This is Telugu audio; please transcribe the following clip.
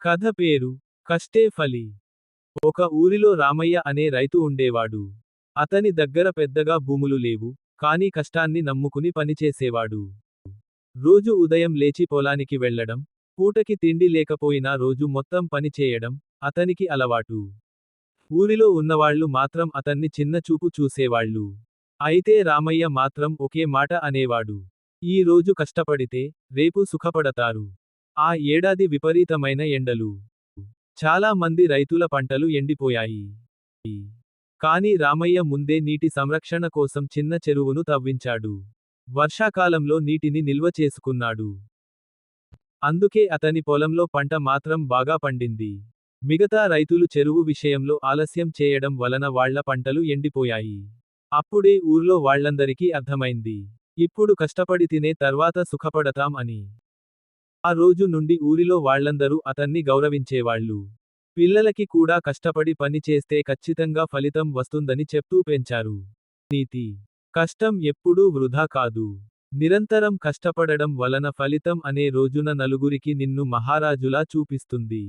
కథ పేరు కష్టే ఫలి. ఒక ఊరిలో రామయ్య అనే రైతు ఉండేవాడు. అతని దగ్గర పెద్దగా భూములు లేవు, కానీ కష్టాన్ని నమ్ముకుని పనిచేసేవాడు. రోజు ఉదయం లేచి పొలానికి వెళ్ళడం, పూటకి తిండి లేకపోయినా రోజు మొత్తం పని చేయడం అతనికి అలవాటు. ఊరిలో ఉన్నవాళ్లు మాత్రం అతన్ని చిన్న చూపు చూసేవాళ్ళు. అయితే రామయ్య మాత్రం ఒకే మాట అనేవాడు. ఈ రోజు కష్టపడితే రేపు సుఖపడతారు. ఆ ఏడాది విపరీతమైన ఎండలు. చాలా మంది రైతుల పంటలు ఎండిపోయాయి. కానీ రామయ్య ముందే నీటి సంరక్షణ కోసం చిన్న చెరువును తవ్వించాడు. వర్షాకాలంలో నీటిని నిల్వ చేసుకున్నాడు. అందుకే అతని పొలంలో పంట మాత్రం బాగా పండింది. మిగతా రైతులు చెరువు విషయంలో ఆలస్యం చేయడం వలన వాళ్ళ పంటలు ఎండిపోయాయి. అప్పుడే ఊర్లో వాళ్ళందరికీ అర్థమైంది. ఇప్పుడు కష్టపడితేనే తర్వాత సుఖపడతాం అని. ఆ రోజు నుండి ఊరిలో వాళ్ళందరూ అతన్ని గౌరవించేవాళ్ళు. పిల్లలకి కూడా కష్టపడి పని చేస్తే ఖచ్చితంగా ఫలితం వస్తుందని చెప్తూ పెంచారు. నీతి: కష్టం ఎప్పుడూ వృధా కాదు. నిరంతరం కష్టపడడం వలన ఫలితం అనే రోజున నలుగురికి నిన్ను మహారాజులా చూపిస్తుంది.